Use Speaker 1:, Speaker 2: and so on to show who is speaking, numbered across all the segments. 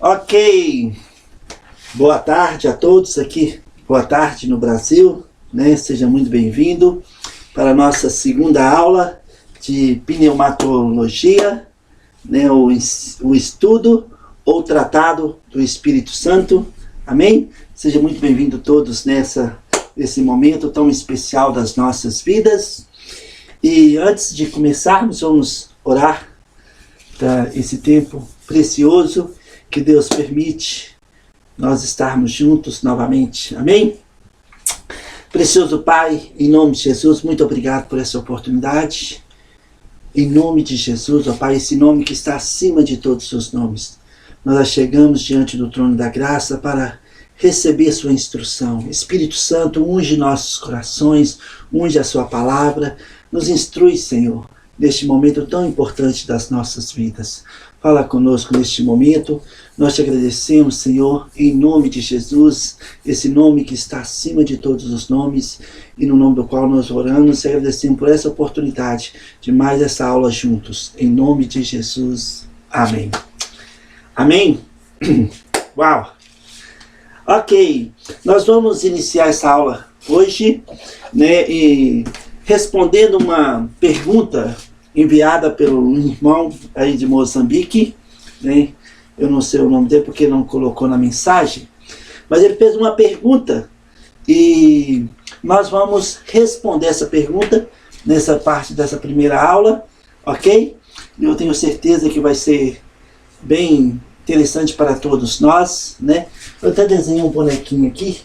Speaker 1: Ok, boa tarde a todos aqui, boa tarde no Brasil, né? Seja muito bem-vindo para a nossa segunda aula de pneumatologia, né? O estudo ou tratado do Espírito Santo, amém? Seja muito bem-vindo todos nesse momento tão especial das nossas vidas. E antes de começarmos, vamos orar para esse tempo precioso que Deus permite nós estarmos juntos novamente. Amém? Precioso Pai, em nome de Jesus, muito obrigado por essa oportunidade. Em nome de Jesus, ó Pai, esse nome que está acima de todos os nomes. Nós chegamos diante do trono da graça para receber sua instrução. Espírito Santo, unge nossos corações, unge a sua palavra, nos instrui, Senhor, neste momento tão importante das nossas vidas. Fala conosco neste momento. Nós te agradecemos, Senhor, em nome de Jesus, esse nome que está acima de todos os nomes, e no nome do qual nós oramos e agradecemos por essa oportunidade de mais essa aula juntos. Em nome de Jesus. Amém. Amém? Uau! Ok, nós vamos iniciar essa aula hoje, né, e respondendo uma pergunta enviada pelo irmão aí de Moçambique, né? Eu não sei o nome dele porque não colocou na mensagem, mas ele fez uma pergunta e nós vamos responder essa pergunta nessa parte dessa primeira aula, ok? Eu tenho certeza que vai ser bem interessante para todos nós, né? Eu até desenhei um bonequinho aqui,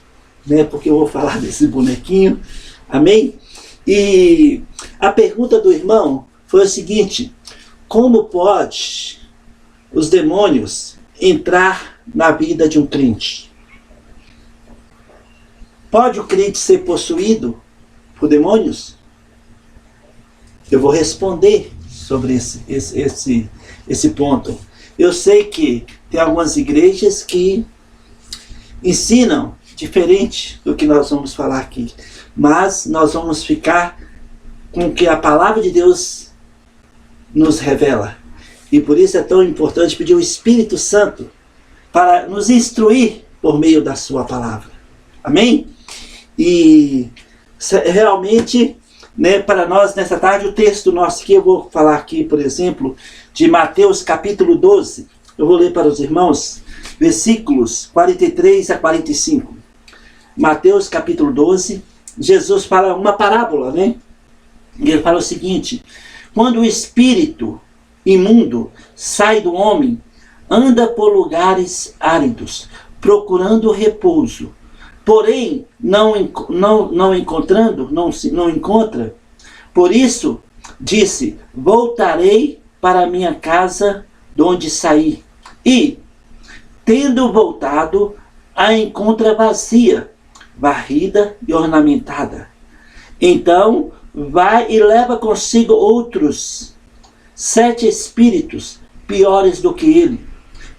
Speaker 1: né? Porque eu vou falar desse bonequinho, amém? E a pergunta do irmão foi o seguinte: como pode os demônios entrar na vida de um crente? Pode o crente ser possuído por demônios? Eu vou responder sobre esse ponto. Eu sei que tem algumas igrejas que ensinam diferente do que nós vamos falar aqui, mas nós vamos ficar com o que a palavra de Deus nos revela. E por isso é tão importante pedir o Espírito Santo para nos instruir por meio da sua palavra. Amém? E realmente, né, para nós nessa tarde, o texto nosso aqui, eu vou falar aqui, por exemplo, de Mateus capítulo 12. Eu vou ler para os irmãos, versículos 43 a 45. Mateus capítulo 12, Jesus fala uma parábola, né? E ele fala o seguinte: quando o espírito imundo sai do homem, anda por lugares áridos, procurando repouso. Porém, não encontra. Por isso, disse: voltarei para a minha casa de onde saí. E, tendo voltado, a encontra vazia, varrida e ornamentada. Então, vai e leva consigo outros 7 espíritos piores do que ele.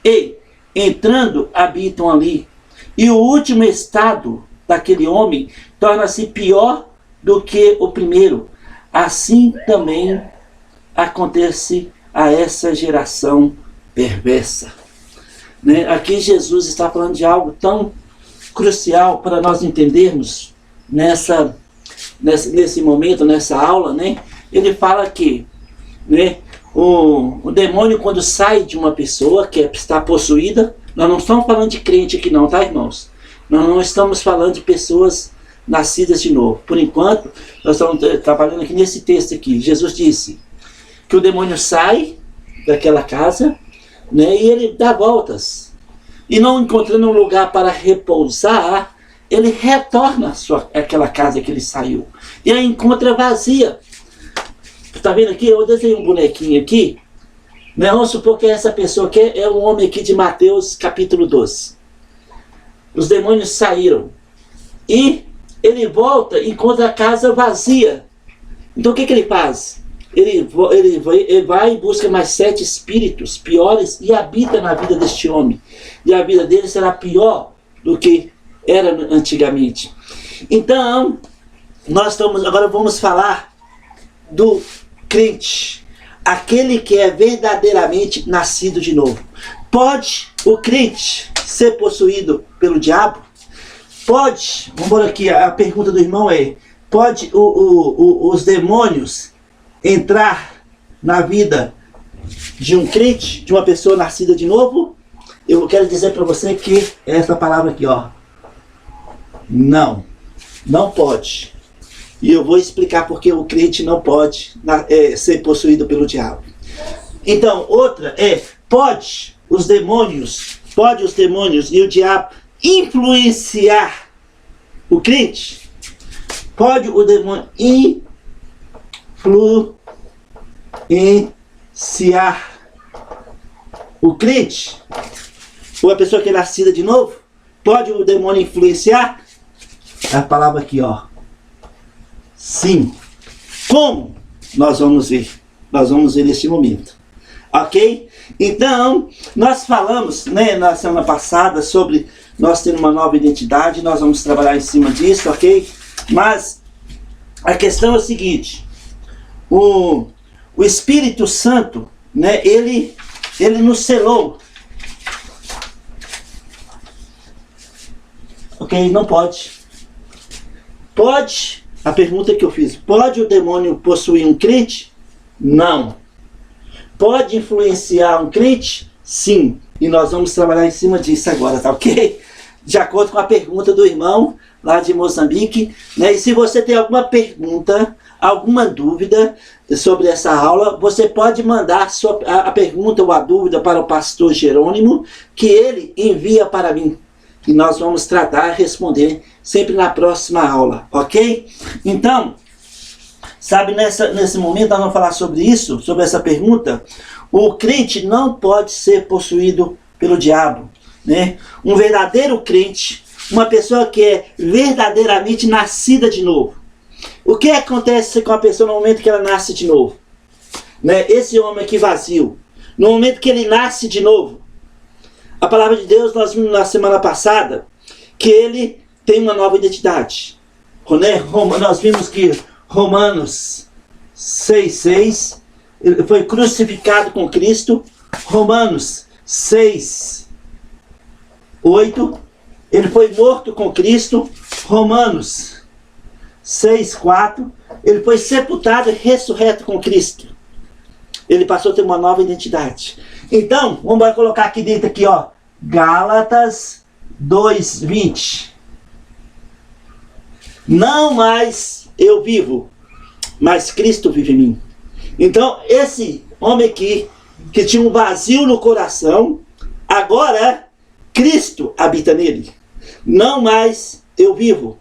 Speaker 1: E, entrando, habitam ali. E o último estado daquele homem torna-se pior do que o primeiro. Assim também acontece a essa geração perversa. Né? Aqui Jesus está falando de algo tão crucial para nós entendermos nesse momento, nessa aula, né? Ele fala que, né, o demônio, quando sai de uma pessoa que está possuída, nós não estamos falando de crente aqui não, tá, irmãos? Nós não estamos falando de pessoas nascidas de novo. Por enquanto, nós estamos trabalhando aqui nesse texto aqui. Jesus disse que o demônio sai daquela casa, né, e ele dá voltas. E não encontrando um lugar para repousar, ele retorna àquela casa que ele saiu. E a encontra vazia. Está vendo aqui? Eu desenhei um bonequinho aqui. Né? Vamos supor que essa pessoa aqui é um homem aqui de Mateus capítulo 12. Os demônios saíram. E ele volta e encontra a casa vazia. Então o que ele faz? Ele vai e busca mais 7 espíritos piores e habita na vida deste homem. E a vida dele será pior do que era antigamente. Então, agora vamos falar do crente. aquele que é verdadeiramente nascido de novo. Pode o crente ser possuído pelo diabo? Pode, vamos embora aqui, a pergunta do irmão é, pode os demônios entrar na vida de um crente, de uma pessoa nascida de novo? Eu quero dizer para você que essa palavra aqui, ó, não pode. E eu vou explicar porque o crente não pode ser possuído pelo diabo. Então, outra é, pode os demônios e o diabo influenciar o crente? Pode o demônio influenciar o crente? Ou a pessoa que é nascida de novo? Pode o demônio influenciar? A palavra aqui, ó. Sim. Como? Nós vamos ver. Nós vamos ver neste momento. Ok? Então, nós falamos, né, na semana passada sobre nós ter uma nova identidade. Nós vamos trabalhar em cima disso, ok? Mas a questão é o seguinte. O Espírito Santo, né, ele nos selou. Ok? Não pode. Pode, a pergunta que eu fiz, pode o demônio possuir um crente? Não. Pode influenciar um crente? Sim. E nós vamos trabalhar em cima disso agora, tá ok? De acordo com a pergunta do irmão lá de Moçambique, né? E se você tem alguma pergunta, alguma dúvida sobre essa aula, você pode mandar a pergunta ou a dúvida para o pastor Jerônimo, que ele envia para mim. E nós vamos tratar e responder sempre na próxima aula, ok? Então, sabe, nesse momento nós vamos falar sobre isso, sobre essa pergunta. O crente não pode ser possuído pelo diabo, né? Um verdadeiro crente, uma pessoa que é verdadeiramente nascida de novo. O que acontece com a pessoa no momento que ela nasce de novo? Né? Esse homem aqui vazio, no momento que ele nasce de novo, a palavra de Deus, nós vimos na semana passada, que ele tem uma nova identidade. Né? Nós vimos que Romanos 6,6, ele foi crucificado com Cristo. Romanos 6,8, ele foi morto com Cristo. Romanos 6,4, ele foi sepultado e ressurreto com Cristo. Ele passou a ter uma nova identidade. Então, vamos colocar aqui dentro, aqui, ó, Gálatas 2:20. Não mais eu vivo, mas Cristo vive em mim. Então, esse homem aqui, que tinha um vazio no coração, agora Cristo habita nele. Não mais eu vivo,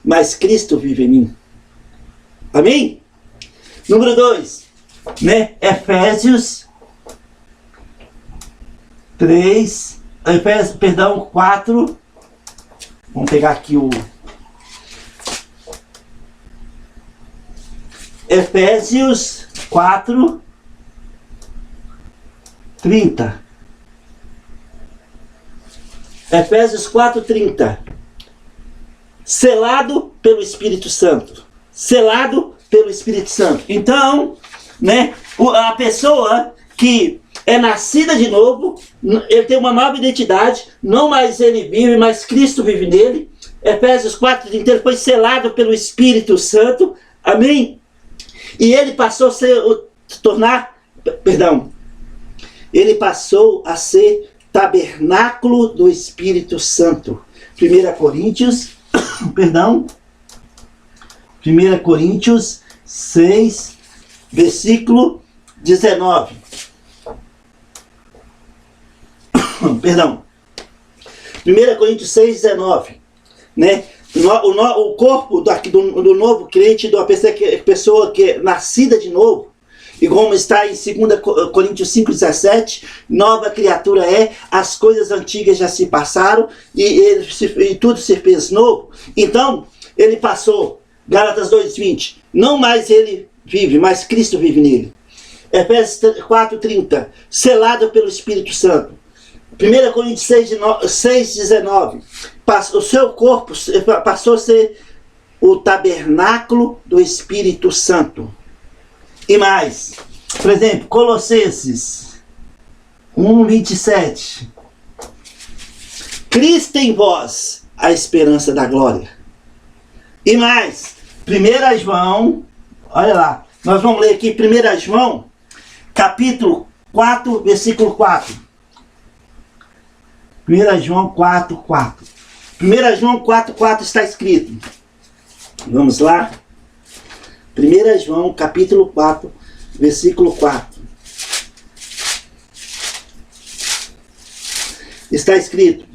Speaker 1: mas Cristo vive em mim. Amém? Número 2, né? Efésios 4. Vamos pegar aqui o Efésios 4:30. Efésios 4:30. Selado pelo Espírito Santo. Selado pelo Espírito Santo. Então, né, a pessoa que é nascida de novo, ele tem uma nova identidade, não mais ele vive, mas Cristo vive nele. Efésios 4:30, ele foi selado pelo Espírito Santo. Amém? E ele passou ele passou a ser tabernáculo do Espírito Santo. 1 Coríntios 6, versículo 19. 1 Coríntios 6, 19. Né? O corpo do novo crente, da pessoa que é nascida de novo, e como está em 2 Coríntios 5,17, nova criatura é, as coisas antigas já se passaram e tudo se fez novo. Então, ele passou, Gálatas 2,20, não mais ele vive, mas Cristo vive nele. Efésios 4,30, selado pelo Espírito Santo. 1 Coríntios 6,19, o seu corpo passou a ser o tabernáculo do Espírito Santo. E mais, Por exemplo, Colossenses 1:27. Cristo em vós, a esperança da glória. E mais, 1 João, olha lá, nós vamos ler aqui 1 João, capítulo 4, versículo 4. 1 João 4, 4. 1 João 4, 4 está escrito. Vamos lá. 1 João, capítulo 4, versículo 4. Está escrito: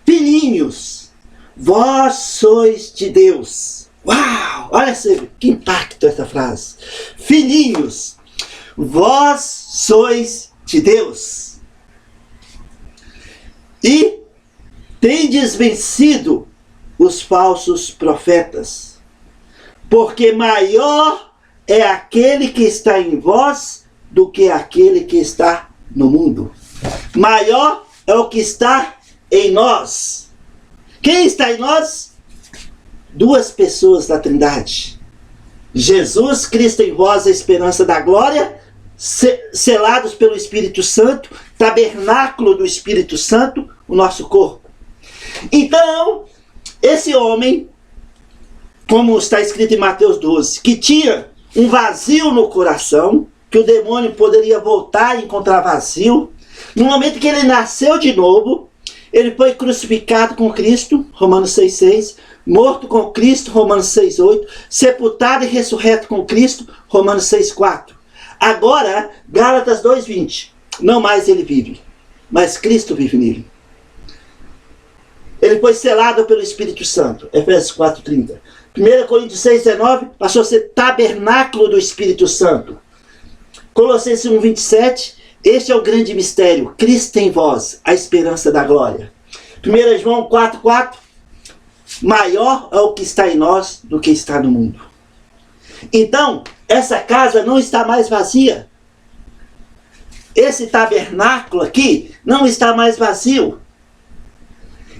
Speaker 1: filhinhos, vós sois de Deus. Uau! Olha que impacto essa frase. Filhinhos, vós sois de Deus. E tendes vencido os falsos profetas, porque maior é aquele que está em vós do que aquele que está no mundo. Maior é o que está em nós. Quem está em nós? Duas pessoas da Trindade. Jesus Cristo em vós, a esperança da glória, selados pelo Espírito Santo, tabernáculo do Espírito Santo, o nosso corpo. Então, esse homem, como está escrito em Mateus 12, que tinha um vazio no coração, que o demônio poderia voltar e encontrar vazio, no momento que ele nasceu de novo, ele foi crucificado com Cristo, Romanos 6,6, morto com Cristo, Romanos 6,8, sepultado e ressurreto com Cristo, Romanos 6,4. Agora, Gálatas 2,20, não mais ele vive, mas Cristo vive nele. Ele foi selado pelo Espírito Santo, Efésios 4,30. 1 Coríntios 6,19, passou a ser tabernáculo do Espírito Santo. Colossenses 1,27, este é o grande mistério, Cristo em vós, a esperança da glória. 1 João 4,4, maior é o que está em nós do que está no mundo. Então, essa casa não está mais vazia. Esse tabernáculo aqui não está mais vazio.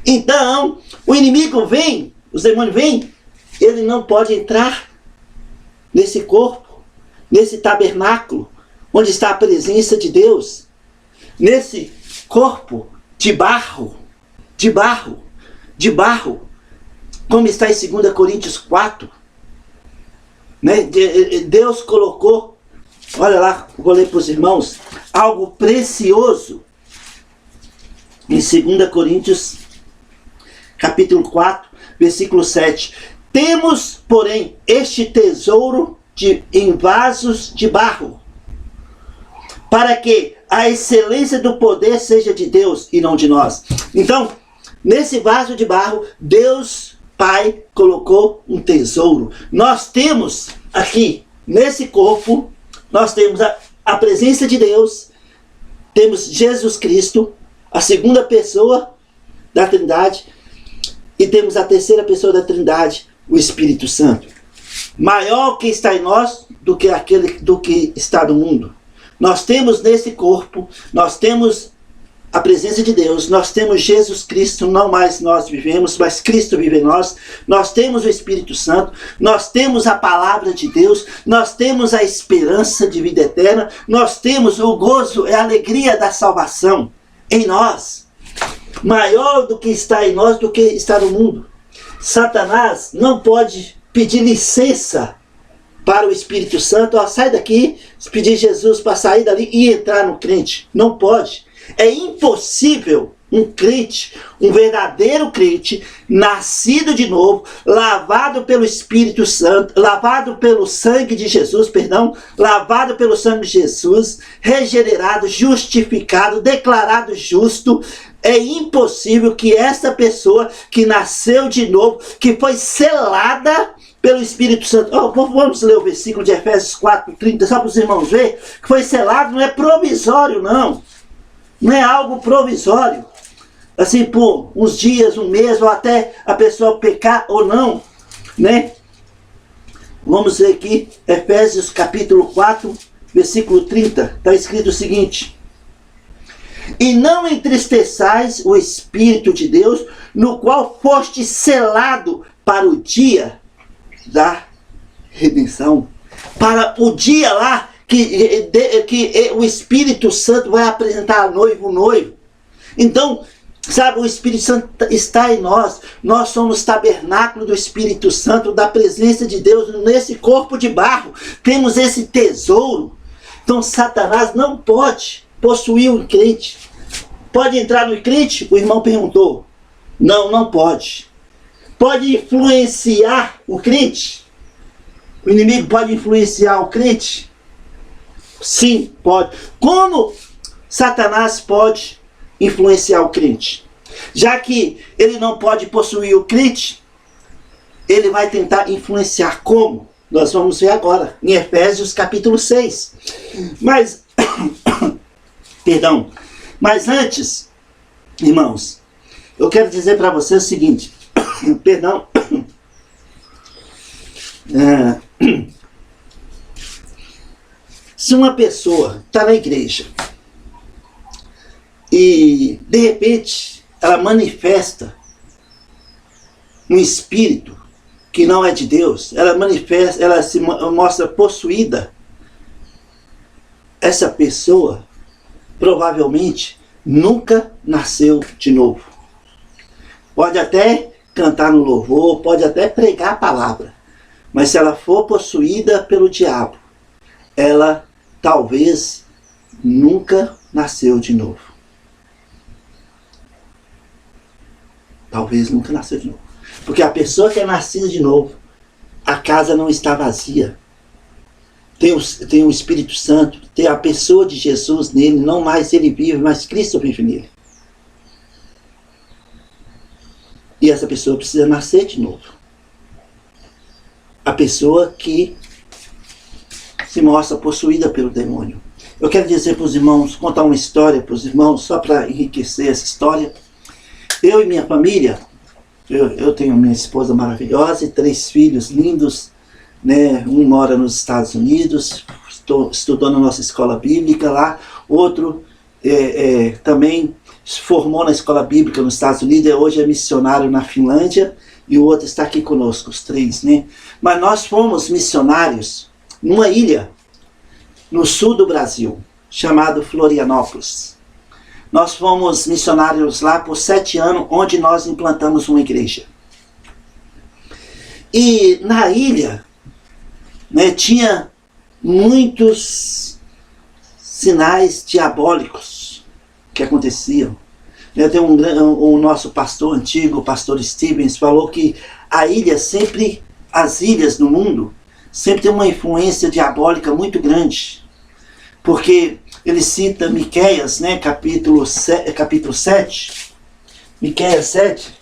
Speaker 1: Então, o inimigo vem, os demônios vêm, ele não pode entrar nesse corpo, nesse tabernáculo, onde está a presença de Deus, nesse corpo de barro, como está em 2 Coríntios 4. Né? Deus colocou, olha lá, vou ler para os irmãos, algo precioso em 2 Coríntios capítulo 4, versículo 7. Temos, porém, este tesouro em vasos de barro, para que a excelência do poder seja de Deus e não de nós. Então, nesse vaso de barro, Deus Pai colocou um tesouro. Nós temos aqui, nesse corpo, nós temos a presença de Deus, temos Jesus Cristo, a segunda pessoa da Trindade, e temos a terceira pessoa da Trindade, o Espírito Santo. Maior que está em nós do que está no mundo. Nós temos nesse corpo, nós temos a presença de Deus, nós temos Jesus Cristo, não mais nós vivemos, mas Cristo vive em nós. Nós temos o Espírito Santo, nós temos a palavra de Deus, nós temos a esperança de vida eterna, nós temos o gozo e a alegria da salvação em nós. Maior do que está em nós do que está no mundo. Satanás não pode pedir licença para o Espírito Santo, sai daqui, pedir Jesus para sair dali e entrar no crente. Não pode. É impossível um crente, um verdadeiro crente, nascido de novo, lavado pelo Espírito Santo, lavado pelo sangue de Jesus, lavado pelo sangue de Jesus, regenerado, justificado, declarado justo. É impossível que essa pessoa que nasceu de novo, que foi selada pelo Espírito Santo. Vamos ler o versículo de Efésios 4:30, só para os irmãos verem, que foi selado, não é provisório, não. Não é algo provisório. Assim, por uns dias, um mês, ou até a pessoa pecar ou não, né? Vamos ver aqui, Efésios capítulo 4, versículo 30. Está escrito o seguinte: e não entristeçais o Espírito de Deus, no qual foste selado para o dia da redenção. Para o dia lá que o Espírito Santo vai apresentar a noiva, o noivo. Então, sabe, o Espírito Santo está em nós. Nós somos tabernáculo do Espírito Santo, da presença de Deus nesse corpo de barro. Temos esse tesouro. Então, Satanás não pode possuir o crente. Pode entrar no crente? O irmão perguntou. Não, não pode. Pode influenciar o crente? O inimigo pode influenciar o crente? Sim, pode. Como Satanás pode influenciar o crente? Já que ele não pode possuir o crente, ele vai tentar influenciar. Como? Nós vamos ver agora, em Efésios capítulo 6. Mas, perdão, mas antes, irmãos, eu quero dizer para vocês o seguinte, perdão, se uma pessoa está na igreja e de repente ela manifesta um espírito que não é de Deus, ela se mostra possuída, essa pessoa provavelmente nunca nasceu de novo. Pode até cantar no louvor, pode até pregar a palavra, mas se ela for possuída pelo diabo, ela talvez nunca nasceu de novo. Talvez nunca nasceu de novo. Porque a pessoa que é nascida de novo, a casa não está vazia. Tem o Espírito Santo, tem a pessoa de Jesus nele, não mais ele vive, mas Cristo vive nele. E essa pessoa precisa nascer de novo. A pessoa que se mostra possuída pelo demônio. Eu quero dizer para os irmãos, contar uma história para os irmãos, só para enriquecer essa história. Eu e minha família, eu tenho minha esposa maravilhosa e 3 filhos lindos, né? Um mora nos Estados Unidos, estudou na nossa escola bíblica lá, outro também se formou na escola bíblica nos Estados Unidos, hoje é missionário na Finlândia, e o outro está aqui conosco, os 3, né? Mas nós fomos missionários numa ilha no sul do Brasil, chamado Florianópolis. Nós fomos missionários lá por 7 anos, onde nós implantamos uma igreja. E na ilha, né, tinha muitos sinais diabólicos que aconteciam. Tem o nosso pastor antigo, o pastor Stevens, falou que as ilhas no mundo, sempre tem uma influência diabólica muito grande. Porque ele cita Miqueias, né, capítulo 7, Miqueias 7,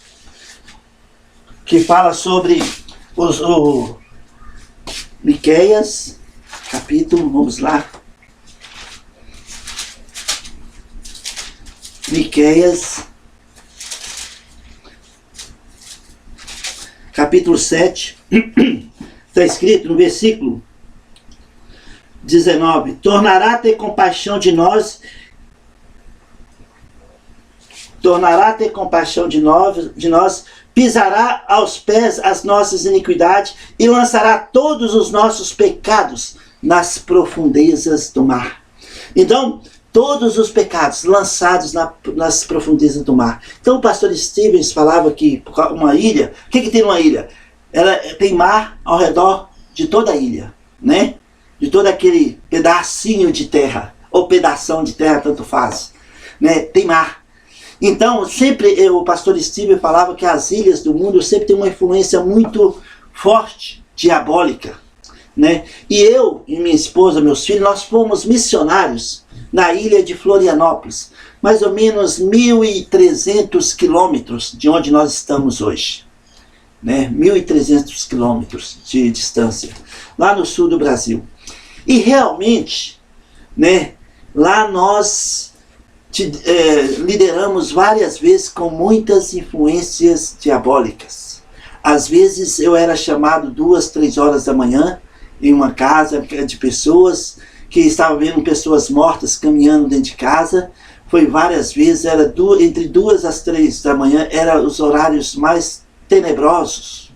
Speaker 1: que fala sobre Miqueias, capítulo, vamos lá, Miqueias, capítulo 7, está escrito no versículo 19, tornará a ter compaixão de nós, pisará aos pés as nossas iniquidades e lançará todos os nossos pecados nas profundezas do mar. Então, todos os pecados lançados nas profundezas do mar. Então o pastor Stevens falava que uma ilha, o que tem numa ilha? Ela tem mar ao redor de toda a ilha, né? De todo aquele pedacinho de terra, ou pedação de terra, tanto faz, né? Tem mar. Então, sempre o pastor Steve falava que as ilhas do mundo sempre tem uma influência muito forte, diabólica, né? E eu e minha esposa, meus filhos, nós fomos missionários na ilha de Florianópolis, mais ou menos 1.300 quilômetros de onde nós estamos hoje, né? 1.300 quilômetros de distância, lá no sul do Brasil. E realmente, né, lá nós lideramos várias vezes com muitas influências diabólicas. Às vezes eu era chamado 2, 3 horas da manhã em uma casa de pessoas que estavam vendo pessoas mortas caminhando dentro de casa. Foi várias vezes, era entre 2 às 3 da manhã, eram os horários mais tenebrosos,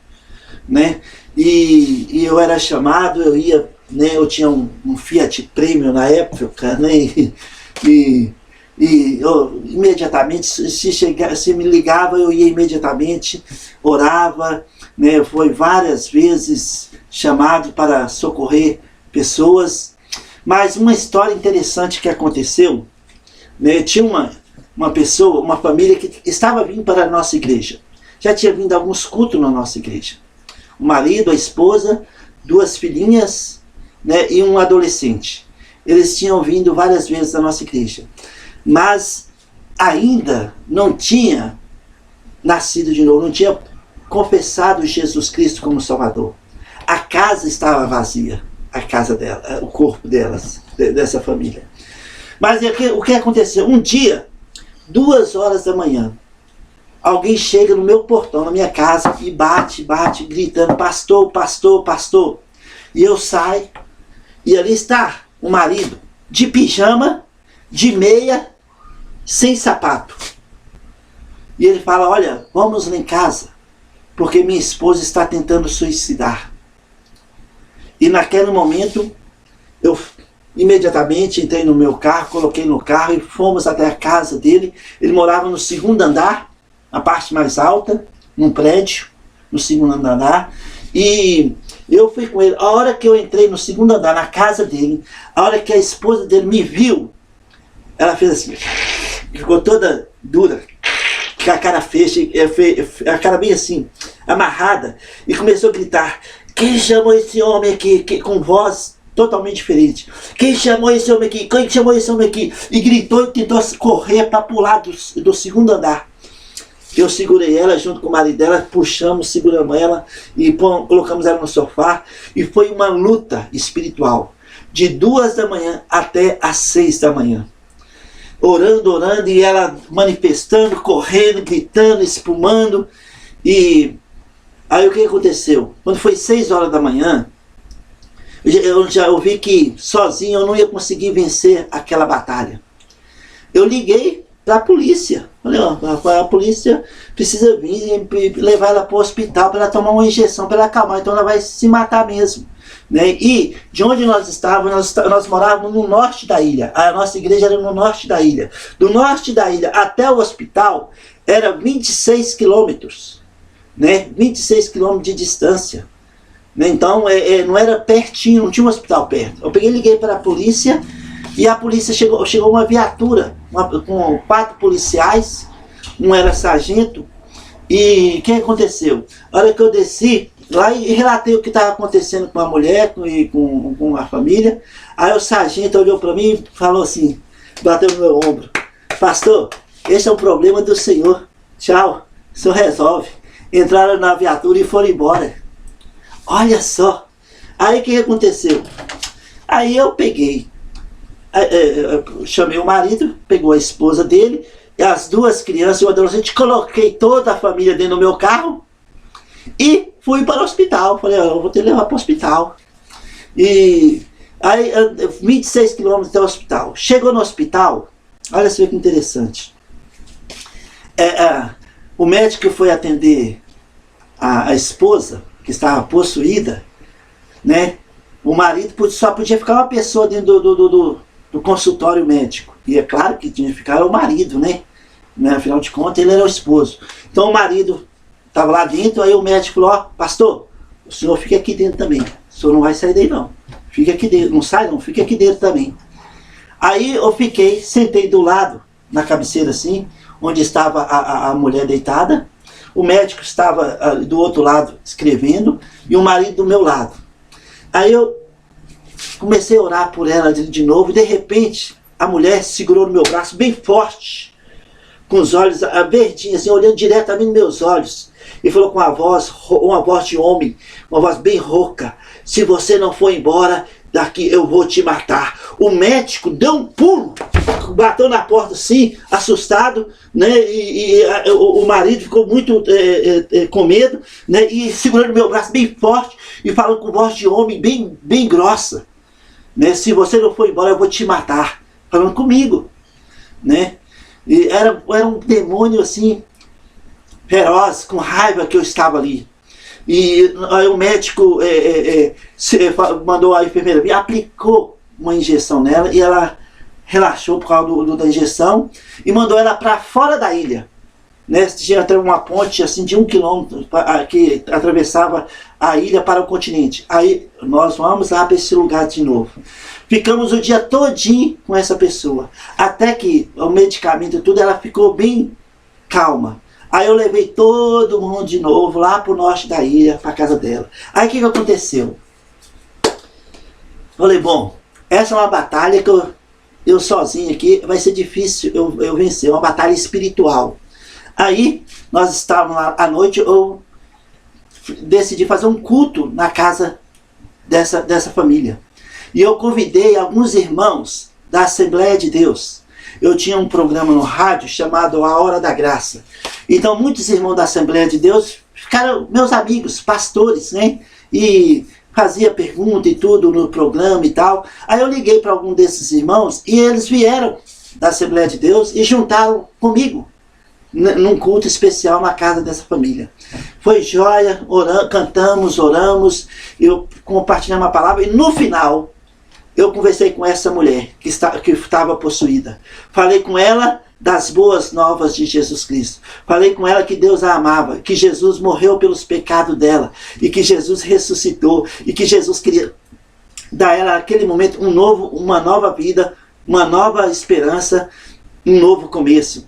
Speaker 1: né? E eu era chamado, eu ia né? Eu tinha um Fiat Premium na época, né? E eu imediatamente, se me ligava, eu ia imediatamente, orava, né? Foi várias vezes chamado para socorrer pessoas. Mas uma história interessante que aconteceu, né? Tinha uma pessoa, uma família que estava vindo para a nossa igreja. Já tinha vindo alguns cultos na nossa igreja. O marido, a esposa, 2 filhinhas, né? E um adolescente. Eles tinham vindo várias vezes à nossa igreja. Mas ainda não tinha nascido de novo, não tinha confessado Jesus Cristo como Salvador. A casa estava vazia, a casa dela, o corpo delas, dessa família. Mas o que aconteceu? Um dia, 2 horas da manhã, alguém chega no meu portão, na minha casa, e bate, gritando, pastor, pastor, pastor. E eu saio, e ali está o marido, de pijama, de meia, sem sapato. E ele fala, olha, vamos lá em casa, porque minha esposa está tentando suicidar. E naquele momento, eu imediatamente entrei no meu carro, coloquei no carro e fomos até a casa dele. Ele morava no 2º andar, a parte mais alta, num prédio, no 2º andar. E eu fui com ele. A hora que eu entrei no 2º andar, na casa dele, a hora que a esposa dele me viu, ela fez assim, ficou toda dura, com a cara fecha, a cara bem assim, amarrada, e começou a gritar, quem chamou esse homem aqui, com voz totalmente diferente, quem chamou esse homem aqui, quem chamou esse homem aqui, e gritou e tentou correr para pular do 2º andar. Eu segurei ela junto com o marido dela, puxamos, seguramos ela e colocamos ela no sofá, e foi uma luta espiritual, de 2 da manhã até às 6 da manhã. Orando, e ela manifestando, correndo, gritando, espumando. E aí o que aconteceu? Quando foi 6 horas da manhã, eu já ouvi que sozinho eu não ia conseguir vencer aquela batalha. Eu liguei para a polícia. Falei, ó, a polícia precisa vir e levar ela para o hospital para ela tomar uma injeção para ela acalmar, então ela vai se matar mesmo. Né? E de onde nós estávamos, nós morávamos no norte da ilha. A nossa igreja era no norte da ilha. Do norte da ilha até o hospital era 26 quilômetros. Né? 26 quilômetros de distância. Né? Então não era pertinho, não tinha um hospital perto. Eu peguei e liguei para a polícia, e a polícia chegou uma viatura com 4 policiais, um era sargento. E o que aconteceu? A hora que eu desci lá e relatei o que estava acontecendo com a mulher e com a família, aí o sargento olhou para mim e falou assim, bateu no meu ombro, pastor, esse é um problema do senhor, tchau, o senhor resolve. Entraram na viatura e foram embora. Olha só. Aí o que aconteceu? Aí eu peguei, chamei o marido, pegou a esposa dele, e as 2 crianças e o adolescente, coloquei toda a família dentro do meu carro e fui para o hospital. Falei, eu vou ter que levar para o hospital. E aí, 26 quilômetros até o hospital. Chegou no hospital, olha só que interessante. O médico que foi atender a esposa, que estava possuída, né? O marido só podia ficar uma pessoa dentro do consultório médico. E é claro que tinha que ficar o marido, né? Afinal de contas, ele era o esposo. Então o marido estava lá dentro, aí o médico falou, ó, pastor, o senhor fica aqui dentro também. O senhor não vai sair daí não. Fica aqui dentro, não sai não, fica aqui dentro também. Aí eu sentei do lado, na cabeceira assim, onde estava a mulher deitada. O médico estava do outro lado escrevendo, e o marido do meu lado. Aí eu comecei a orar por ela de novo, e de repente a mulher segurou no meu braço bem forte, com os olhos verdinhos, assim, olhando diretamente nos meus olhos, e falou com uma voz de homem, uma voz bem rouca, se você não for embora daqui eu vou te matar. O médico deu um pulo, bateu na porta assim, assustado, né? O marido ficou muito com medo, né? E segurando meu braço bem forte e falando com voz de homem bem grossa, né? Se você não for embora eu vou te matar, falando comigo, né? E era um demônio assim, feroz, com raiva que eu estava ali. E aí o médico mandou a enfermeira vir, aplicou uma injeção nela e ela relaxou por causa da injeção e mandou ela para fora da ilha. Né? Tinha até uma ponte assim, de 1 quilômetro que atravessava a ilha para o continente. Aí nós vamos lá para esse lugar de novo. Ficamos o dia todinho com essa pessoa. Até que o medicamento e tudo, ela ficou bem calma. Aí eu levei todo mundo de novo lá para o norte da ilha, para a casa dela. Aí o que aconteceu? Falei, bom, essa é uma batalha que eu sozinho aqui, vai ser difícil eu vencer, uma batalha espiritual. Aí, nós estávamos lá à noite, eu decidi fazer um culto na casa dessa família. E eu convidei alguns irmãos da Assembleia de Deus. Eu tinha um programa no rádio chamado A Hora da Graça. Então, muitos irmãos da Assembleia de Deus ficaram meus amigos, pastores, né? E fazia pergunta e tudo no programa e tal. Aí eu liguei para algum desses irmãos e eles vieram da Assembleia de Deus e juntaram comigo num culto especial na casa dessa família. Foi joia, cantamos, oramos, eu compartilhamos a palavra e no final eu conversei com essa mulher que estava possuída. Falei com ela das boas novas de Jesus Cristo. Falei com ela que Deus a amava, que Jesus morreu pelos pecados dela e que Jesus ressuscitou e que Jesus queria dar a ela naquele momento uma nova vida, uma nova esperança, um novo começo.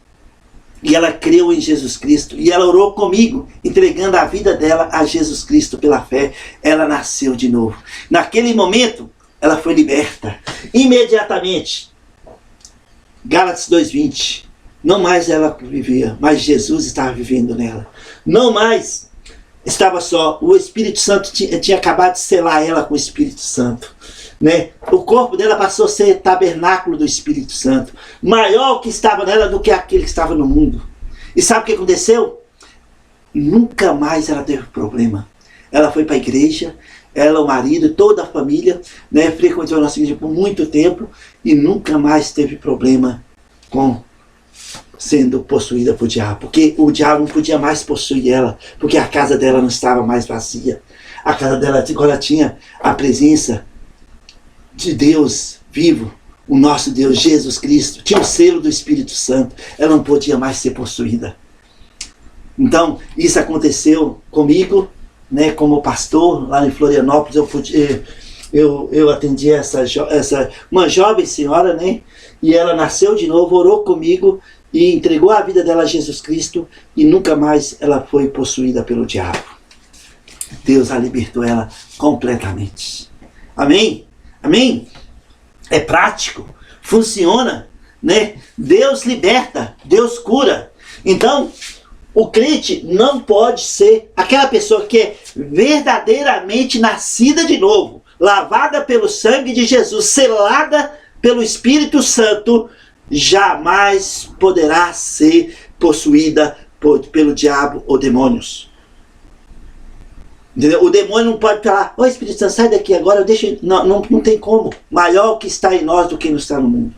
Speaker 1: E ela creu em Jesus Cristo. E ela orou comigo, entregando a vida dela a Jesus Cristo pela fé. Ela nasceu de novo. Naquele momento, ela foi liberta. Imediatamente. Gálatas 2:20. Não mais ela vivia, mas Jesus estava vivendo nela. Não mais estava só. O Espírito Santo tinha acabado de selar ela com o Espírito Santo. Né? O corpo dela passou a ser tabernáculo do Espírito Santo, maior que estava nela do que aquele que estava no mundo. E sabe o que aconteceu? Nunca mais ela teve problema. Ela foi para a igreja, ela, o marido, toda a família, né, frequentou a nossa igreja por muito tempo e nunca mais teve problema com sendo possuída por diabo, porque o diabo não podia mais possuir ela, porque a casa dela não estava mais vazia. A casa dela agora tinha a presença de Deus vivo, o nosso Deus Jesus Cristo, tinha o selo do Espírito Santo, ela não podia mais ser possuída. Então, isso aconteceu comigo, né, como pastor, lá em Florianópolis, eu atendi uma jovem senhora, né, e ela nasceu de novo, orou comigo e entregou a vida dela a Jesus Cristo e nunca mais ela foi possuída pelo diabo. Deus a libertou ela completamente. Amém? Amém? É prático, funciona, né? Deus liberta, Deus cura. Então, o crente não pode ser aquela pessoa que é verdadeiramente nascida de novo, lavada pelo sangue de Jesus, selada pelo Espírito Santo, jamais poderá ser possuída pelo diabo ou demônios. Entendeu? O demônio não pode falar, ô Espírito Santo, sai daqui agora, não tem como. Maior o que está em nós do que não está no mundo.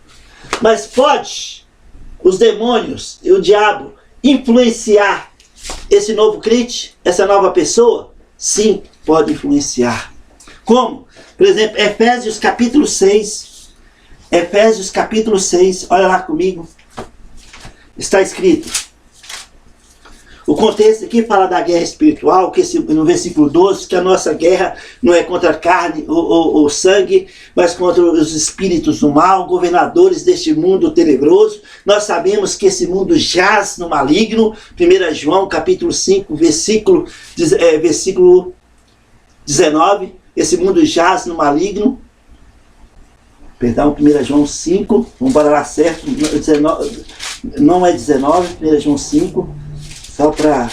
Speaker 1: Mas pode os demônios e o diabo influenciar esse novo crente, essa nova pessoa? Sim, pode influenciar. Como? Por exemplo, Efésios capítulo 6. Efésios capítulo 6, olha lá comigo. Está escrito. O contexto aqui fala da guerra espiritual, que no versículo 12, que a nossa guerra não é contra a carne ou sangue, mas contra os espíritos do mal, governadores deste mundo tenebroso. Nós sabemos que esse mundo jaz no maligno. 1 João capítulo 5, versículo 19. Esse mundo jaz no maligno. Perdão, 1 João 5, vamos para lá certo, 19, não é 19, 1 João 5, só para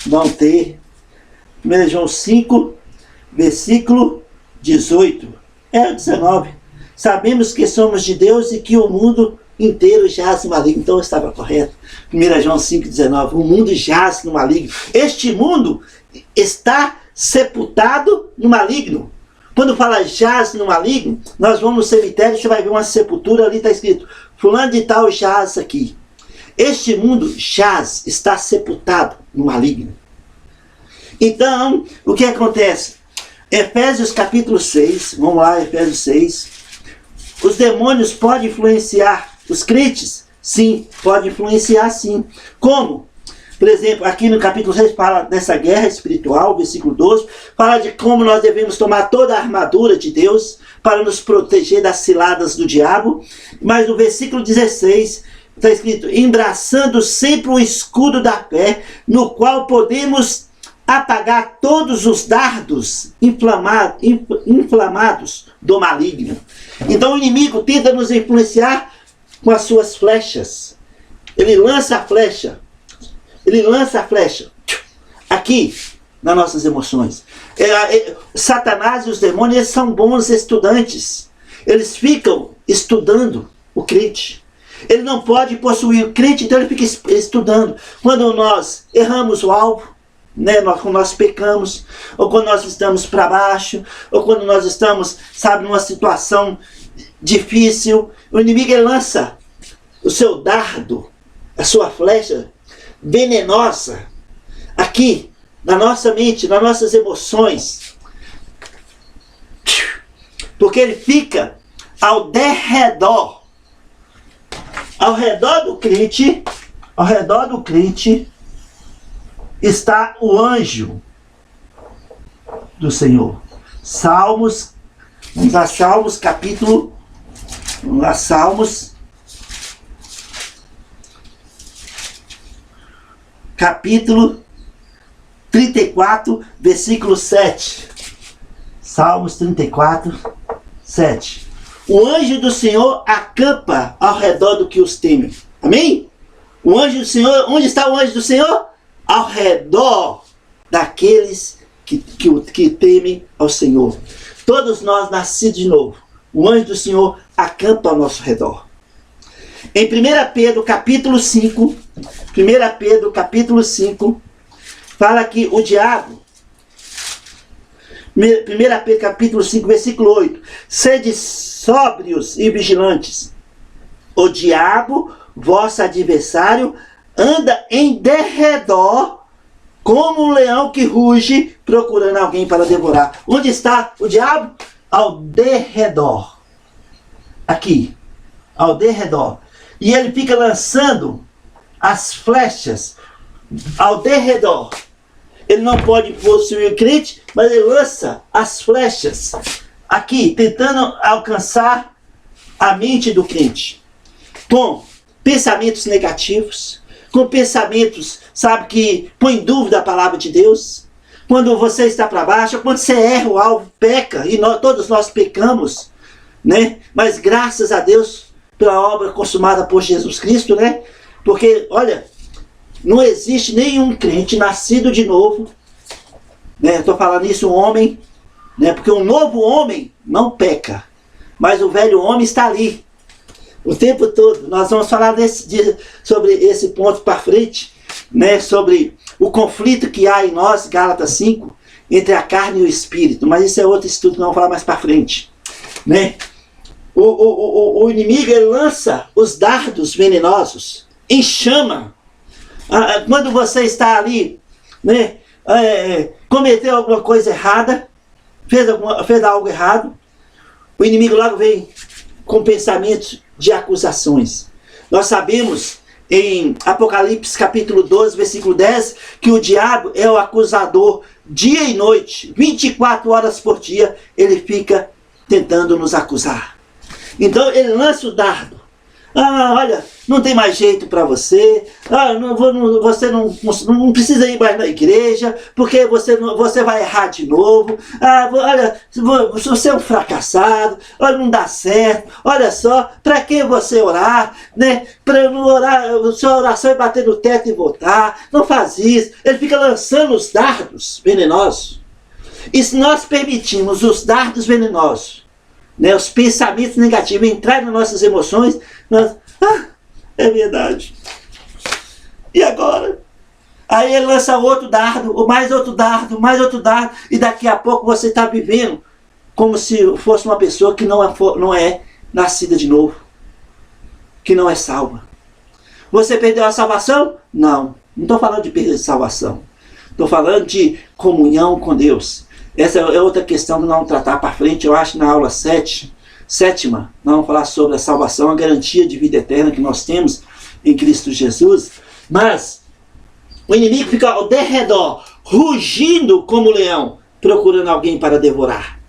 Speaker 1: não ter. 1 João 5, versículo 18, é o 19. Sabemos que somos de Deus e que o mundo inteiro jaz no maligno. Então estava correto. 1 João 5, 19, o mundo jaz no maligno. Este mundo está sepultado no maligno. Quando fala jaz no maligno, nós vamos no cemitério, você vai ver uma sepultura, ali está escrito, fulano de tal jaz aqui. Este mundo jaz, está sepultado no maligno. Então, o que acontece? Efésios capítulo 6, vamos lá, Efésios 6. Os demônios podem influenciar os crentes? Sim, pode influenciar sim. Como? Por exemplo, aqui no capítulo 6 fala dessa guerra espiritual, versículo 12, fala de como nós devemos tomar toda a armadura de Deus para nos proteger das ciladas do diabo. Mas no versículo 16 está escrito, embraçando sempre o escudo da fé, no qual podemos apagar todos os dardos inflamados do maligno. Então o inimigo tenta nos influenciar com as suas flechas. Ele lança a flecha. Ele lança a flecha aqui nas nossas emoções. Satanás e os demônios, eles são bons estudantes. Eles ficam estudando o crente. Ele não pode possuir o crente, então ele fica estudando. Quando nós erramos o alvo, né, quando nós pecamos, ou quando nós estamos para baixo, ou quando nós estamos, sabe, numa situação difícil, o inimigo ele lança o seu dardo, a sua flecha venenosa aqui na nossa mente, nas nossas emoções, porque ele fica ao redor do crente está o anjo do Senhor. Salmos, vamos lá, Salmos capítulo, vamos lá, Salmos capítulo 34, versículo 7. Salmos 34, 7. O anjo do Senhor acampa ao redor do que os temem. Amém? O anjo do Senhor, onde está o anjo do Senhor? Ao redor daqueles que temem ao Senhor. Todos nós nascidos de novo. O anjo do Senhor acampa ao nosso redor. Em 1 Pedro capítulo 5, 1 Pedro capítulo 5, fala que o diabo, 1 Pedro capítulo 5, versículo 8, sede sóbrios e vigilantes. O diabo, vosso adversário, anda em derredor como um leão que ruge, procurando alguém para devorar. Onde está o diabo? Ao derredor. Aqui, ao derredor. E ele fica lançando as flechas ao derredor. Ele não pode possuir o crente, mas ele lança as flechas aqui, tentando alcançar a mente do crente. Com pensamentos negativos, com pensamentos, sabe, que põe em dúvida a palavra de Deus. Quando você está para baixo, quando você erra o alvo, peca, e todos nós pecamos, né? Mas graças a Deus pela obra consumada por Jesus Cristo, né? Porque, olha, não existe nenhum crente nascido de novo, né? Estou falando isso, um homem, né? Porque um novo homem não peca, mas o velho homem está ali o tempo todo. Nós vamos falar sobre esse ponto para frente, né? Sobre o conflito que há em nós, Gálatas 5, entre a carne e o espírito. Mas isso é outro estudo que nós vamos falar mais para frente, né? O inimigo, ele lança os dardos venenosos em chama. Quando você está ali, né, cometeu alguma coisa errada, fez algo errado, o inimigo logo vem com pensamentos de acusações. Nós sabemos em Apocalipse capítulo 12, versículo 10, que o diabo é o acusador dia e noite, 24 horas por dia, ele fica tentando nos acusar. Então ele lança o dardo. Olha, não tem mais jeito para você. Você não precisa ir mais na igreja, porque você vai errar de novo. Olha, você é um fracassado. Olha, não dá certo. Olha só, para que você orar, né? Para não orar, sua oração é bater no teto e voltar. Não faz isso. Ele fica lançando os dardos venenosos. E se nós permitirmos os dardos venenosos, né, os pensamentos negativos entrarem nas nossas emoções, nós, é verdade. E agora? Aí ele lança outro dardo, mais outro dardo, mais outro dardo, e daqui a pouco você está vivendo como se fosse uma pessoa que não é nascida de novo, que não é salva. Você perdeu a salvação? Não estou falando de perda de salvação. Estou falando de comunhão com Deus. Essa é outra questão que nós vamos tratar para frente, eu acho, na aula 7ª. Nós vamos falar sobre a salvação, a garantia de vida eterna que nós temos em Cristo Jesus. Mas o inimigo fica ao derredor, rugindo como leão, procurando alguém para devorar.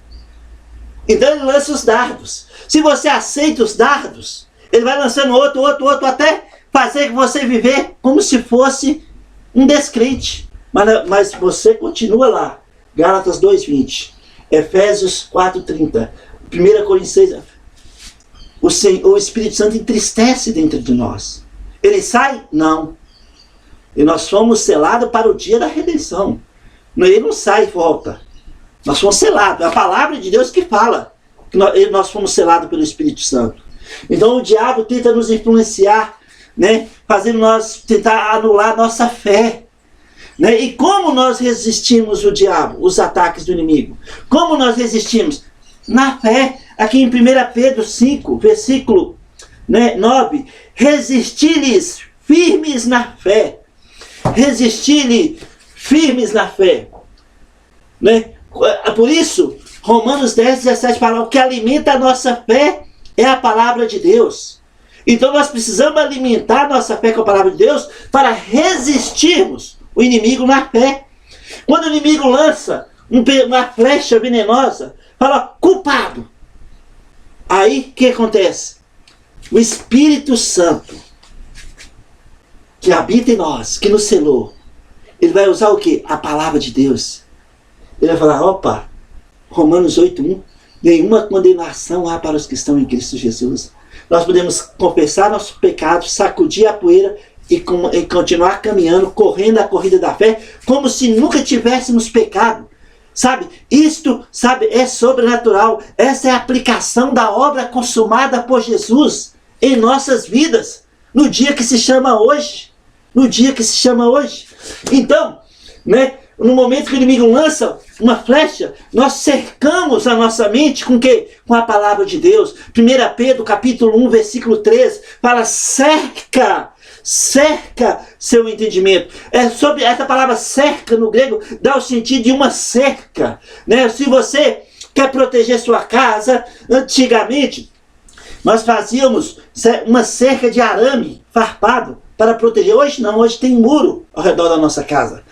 Speaker 1: Então ele lança os dardos. Se você aceita os dardos, ele vai lançando outro, até fazer que você viver como se fosse um descrente. Mas você continua lá. Gálatas 2:20, Efésios 4:30, 1 Coríntios 6. O Espírito Santo entristece dentro de nós. Ele sai? Não. E nós fomos selados para o dia da redenção. Ele não sai e volta. Nós fomos selados. É a palavra de Deus que fala que nós fomos selados pelo Espírito Santo. Então o diabo tenta nos influenciar, né? Fazendo nós tentar anular nossa fé. Né? E como nós resistimos o diabo, os ataques do inimigo? Como nós resistimos? Na fé. Aqui em 1 Pedro 5, versículo 9. Resistir-lhes firmes na fé. Resistir-lhes firmes na fé. Né? Por isso, Romanos 10:17 fala: o que alimenta a nossa fé é a palavra de Deus. Então nós precisamos alimentar a nossa fé com a palavra de Deus para resistirmos o inimigo na fé. Quando o inimigo lança uma flecha venenosa, fala: culpado. Aí o que acontece? O Espírito Santo, que habita em nós, que nos selou, ele vai usar o quê? A palavra de Deus. Ele vai falar: opa, Romanos 8:1, nenhuma condenação há para os que estão em Cristo Jesus. Nós podemos confessar nossos pecados, sacudir a poeira e continuar caminhando, correndo a corrida da fé, como se nunca tivéssemos pecado. Sabe, isto, é sobrenatural. Essa é a aplicação da obra consumada por Jesus em nossas vidas, no dia que se chama hoje. No dia que se chama hoje. Então, no momento que o inimigo lança uma flecha, nós cercamos a nossa mente com o quê? Com a palavra de Deus. 1 Pedro capítulo 1, versículo 3, fala: cerca seu entendimento. Sobre essa palavra cerca no grego dá o sentido de uma cerca. Se você quer proteger sua casa, antigamente nós fazíamos uma cerca de arame farpado para proteger. Hoje não, hoje tem muro ao redor da nossa casa.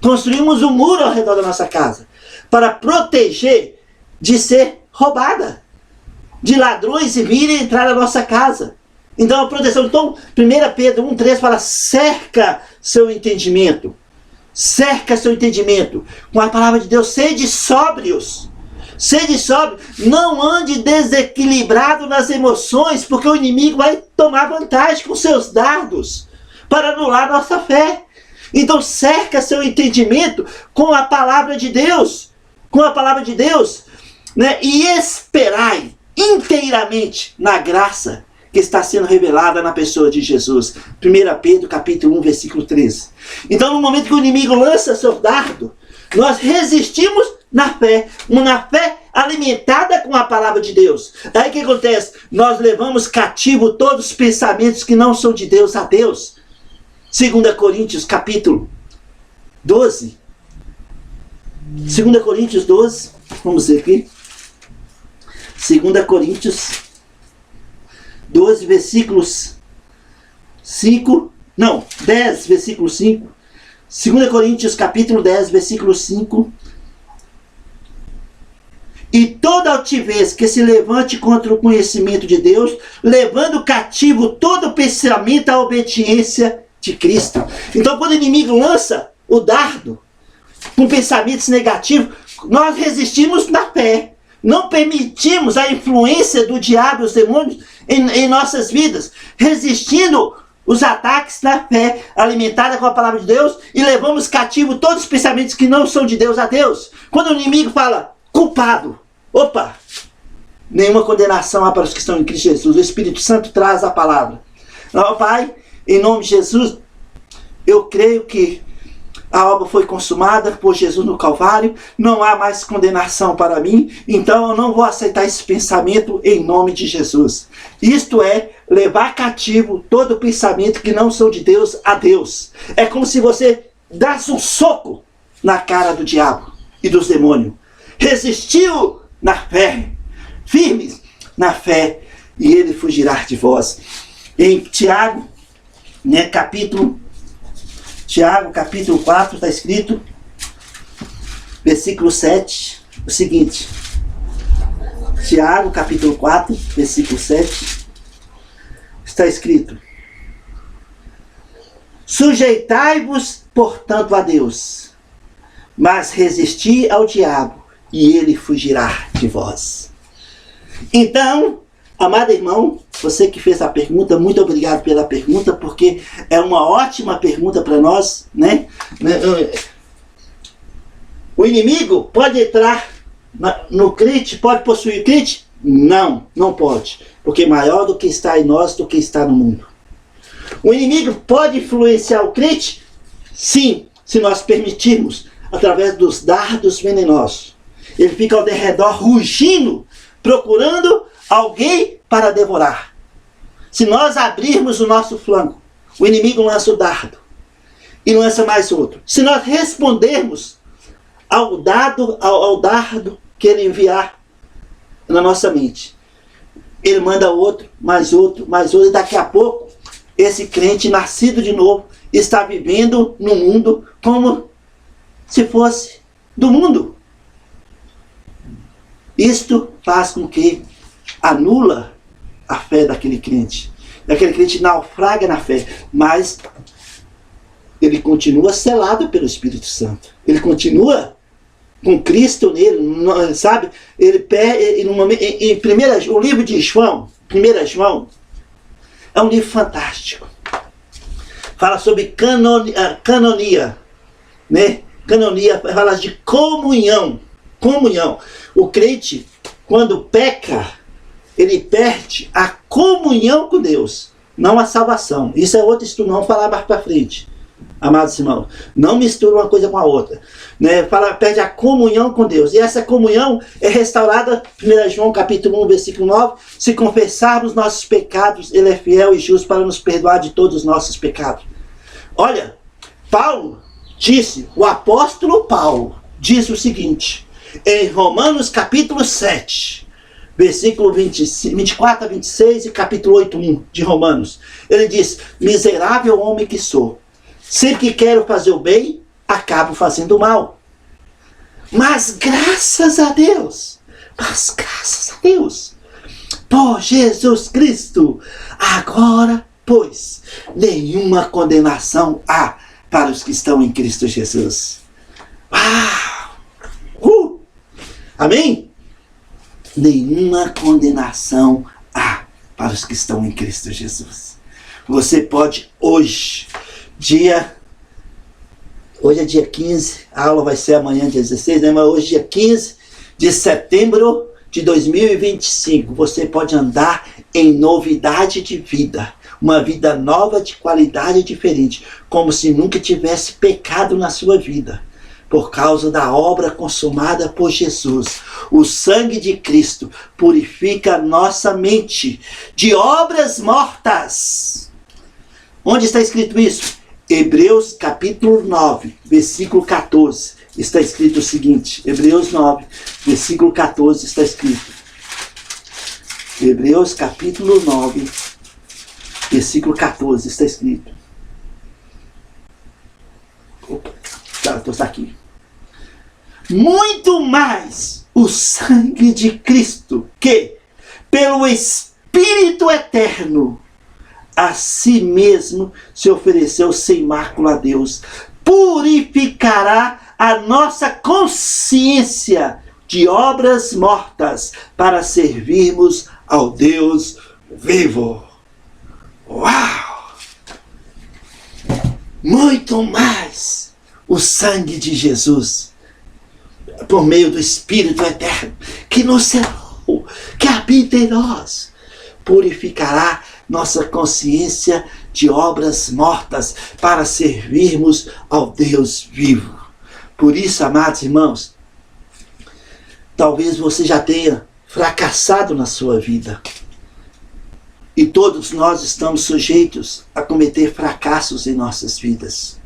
Speaker 1: Construímos um muro ao redor da nossa casa para proteger de ser roubada, de ladrões e virem entrar na nossa casa. Então a proteção. Então 1 Pedro 1:3 fala: cerca seu entendimento. Cerca seu entendimento com a palavra de Deus. Sede sóbrios. Sede sóbrio. Não ande desequilibrado nas emoções, porque o inimigo vai tomar vantagem com seus dardos para anular nossa fé. Então cerca seu entendimento com a palavra de Deus. Com a palavra de Deus. E esperai inteiramente na graça que está sendo revelada na pessoa de Jesus. 1 Pedro capítulo 1, versículo 13. Então no momento que o inimigo lança seu dardo, nós resistimos na fé. Uma fé alimentada com a palavra de Deus. Aí o que acontece? Nós levamos cativo todos os pensamentos que não são de Deus a Deus. 2 Coríntios capítulo 12. 2 Coríntios 12. Vamos ver aqui. 2 Coríntios 12, versículos 5. Não, 10, versículo 5. 2 Coríntios capítulo 10, versículo 5. E toda altivez que se levante contra o conhecimento de Deus, levando cativo todo pensamento à obediência de Cristo. Então quando o inimigo lança o dardo com pensamentos negativos, nós resistimos na fé. Não permitimos a influência do diabo e os demônios em nossas vidas, resistindo os ataques na fé, alimentada com a palavra de Deus, e levamos cativo todos os pensamentos que não são de Deus a Deus. Quando o inimigo fala: culpado, opa, nenhuma condenação há para os que estão em Cristo Jesus. O Espírito Santo traz a palavra. Ó Pai, em nome de Jesus, eu creio que a obra foi consumada por Jesus no Calvário, não há mais condenação para mim, então eu não vou aceitar esse pensamento em nome de Jesus. Isto é, levar cativo todo pensamento que não são de Deus a Deus. É como se você desse um soco na cara do diabo e dos demônios. Resistiu na fé, firmes na fé, e ele fugirá de vós. Em Tiago, né, capítulo 4, está escrito, versículo 7, o seguinte. Tiago, capítulo 4, versículo 7, está escrito: sujeitai-vos, portanto, a Deus, mas resisti ao diabo, e ele fugirá de vós. Então, amado irmão, você que fez a pergunta, muito obrigado pela pergunta, porque é uma ótima pergunta para nós, né? O inimigo pode entrar no crente, pode possuir crente? Não, não pode, porque maior do que está em nós, do que está no mundo. O inimigo pode influenciar o crente? Sim, se nós permitirmos, através dos dardos venenosos. Ele fica ao derredor rugindo, procurando alguém para devorar. Se nós abrirmos o nosso flanco, o inimigo lança o dardo e lança mais outro. Se nós respondermos ao dardo que ele enviar na nossa mente, ele manda outro, mais outro, mais outro, e daqui a pouco esse crente nascido de novo está vivendo no mundo como se fosse do mundo. Isto faz com que anula a fé daquele crente. Aquele crente naufraga na fé, mas ele continua selado pelo Espírito Santo. Ele continua com Cristo nele, sabe? O livro de João, 1 João, é um livro fantástico. Fala sobre canonia, né? Canonia fala de comunhão. Comunhão. O crente, quando peca, ele perde a comunhão com Deus, não a salvação. Isso é outro estudo, não falar mais para frente. Amados irmãos, não mistura uma coisa com a outra, né? Perde a comunhão com Deus. E essa comunhão é restaurada, 1 João capítulo 1, versículo 9, se confessarmos nossos pecados, ele é fiel e justo para nos perdoar de todos os nossos pecados. Olha, Paulo disse, o apóstolo Paulo diz o seguinte, em Romanos capítulo 7, versículo 24 a 26 e capítulo 8, 1 de Romanos. Ele diz, miserável homem que sou, sempre que quero fazer o bem, acabo fazendo o mal. Mas graças a Deus, por Jesus Cristo, agora, pois, nenhuma condenação há para os que estão em Cristo Jesus. Amém? Nenhuma condenação há para os que estão em Cristo Jesus. Você pode hoje é dia 15, a aula vai ser amanhã, dia 16, né? Mas hoje, dia 15 de setembro de 2025, você pode andar em novidade de vida. Uma vida nova, de qualidade diferente, como se nunca tivesse pecado na sua vida. Por causa da obra consumada por Jesus. O sangue de Cristo purifica nossa mente de obras mortas. Onde está escrito isso? Hebreus capítulo 9, versículo 14. Está escrito o seguinte, Hebreus 9, versículo 14 está escrito. Hebreus capítulo 9, versículo 14 está escrito. Opa, está aqui. Muito mais o sangue de Cristo, que, pelo Espírito eterno, a si mesmo se ofereceu sem mácula a Deus, purificará a nossa consciência de obras mortas para servirmos ao Deus vivo. Uau! Muito mais o sangue de Jesus, por meio do Espírito eterno, que nos selou, que habita em nós, purificará nossa consciência de obras mortas para servirmos ao Deus vivo. Por isso, amados irmãos, talvez você já tenha fracassado na sua vida. E todos nós estamos sujeitos a cometer fracassos em nossas vidas.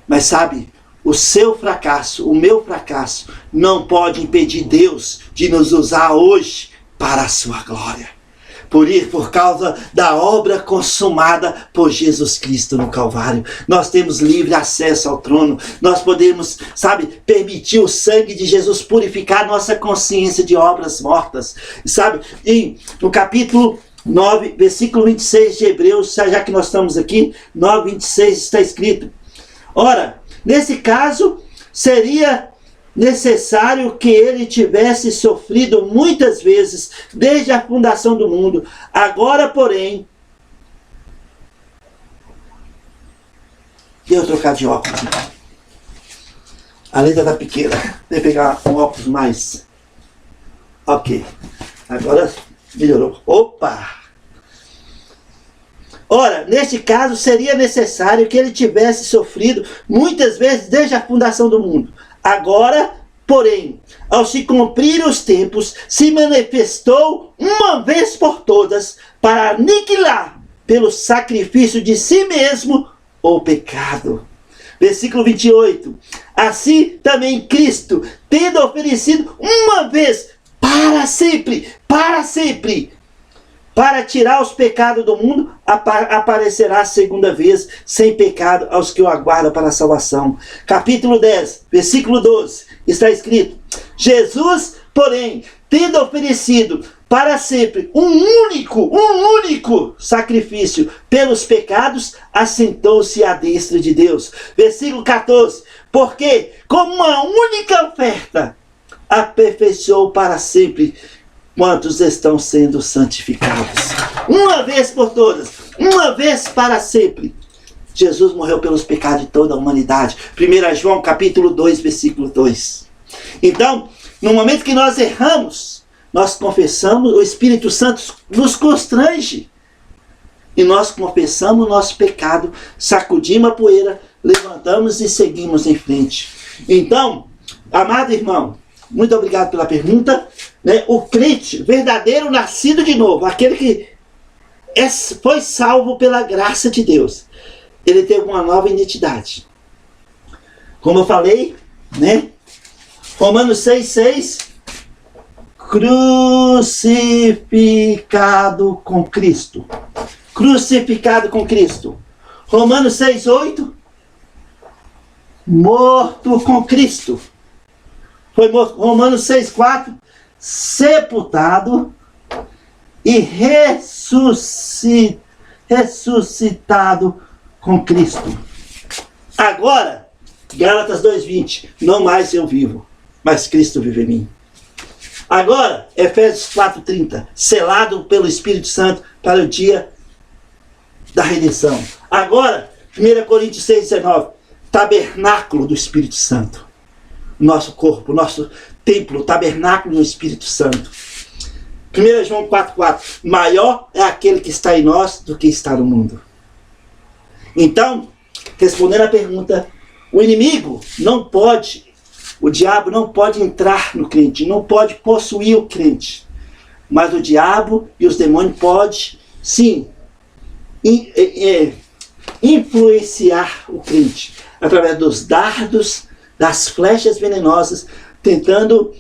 Speaker 1: Mas sabe, o seu fracasso, o meu fracasso, não pode impedir Deus de nos usar hoje para a sua glória. Por causa da obra consumada por Jesus Cristo no Calvário. Nós temos livre acesso ao trono. Nós podemos, permitir o sangue de Jesus purificar nossa consciência de obras mortas. No capítulo 9, versículo 26 de Hebreus, já que nós estamos aqui, 9, 26 está escrito: ora, nesse caso, seria necessário que ele tivesse sofrido muitas vezes desde a fundação do mundo. Agora, porém, deixa eu trocar de óculos. A letra tá pequena. Deixa eu pegar um óculos mais. Ok. Agora melhorou. Opa! Ora, neste caso, seria necessário que ele tivesse sofrido muitas vezes desde a fundação do mundo. Agora, porém, ao se cumprir os tempos, se manifestou uma vez por todas para aniquilar pelo sacrifício de si mesmo o pecado. Versículo 28. Assim também Cristo, tendo oferecido uma vez para sempre, para tirar os pecados do mundo, aparecerá a segunda vez, sem pecado, aos que o aguardam para a salvação. Capítulo 10, versículo 12, está escrito: Jesus, porém, tendo oferecido para sempre um único sacrifício pelos pecados, assentou-se à destra de Deus. Versículo 14, porque com uma única oferta aperfeiçoou para sempre quantos estão sendo santificados. Uma vez por todas, uma vez para sempre. Jesus morreu pelos pecados de toda a humanidade. 1 João capítulo 2, versículo 2. Então, no momento que nós erramos, nós confessamos, o Espírito Santo nos constrange. E nós confessamos o nosso pecado, sacudimos a poeira, levantamos e seguimos em frente. Então, amado irmão, muito obrigado pela pergunta. O crente verdadeiro, nascido de novo, aquele que foi salvo pela graça de Deus, ele teve uma nova identidade. Como eu falei, Romanos 6,6, crucificado com Cristo. Crucificado com Cristo. Romanos 6,8, morto com Cristo. Foi morto. Romanos 6,4, sepultado e ressuscitado com Cristo. Agora, Gálatas 2,20, não mais eu vivo, mas Cristo vive em mim. Agora, Efésios 4,30, selado pelo Espírito Santo para o dia da redenção. Agora, 1 Coríntios 6,19, tabernáculo do Espírito Santo. Nosso corpo, nosso templo, tabernáculo do Espírito Santo. 1 João 4,4, maior é aquele que está em nós do que está no mundo. Então, respondendo à pergunta, o inimigo não pode, o diabo não pode entrar no crente, não pode possuir o crente. Mas o diabo e os demônios podem, sim, influenciar o crente através dos dardos, das flechas venenosas, tentando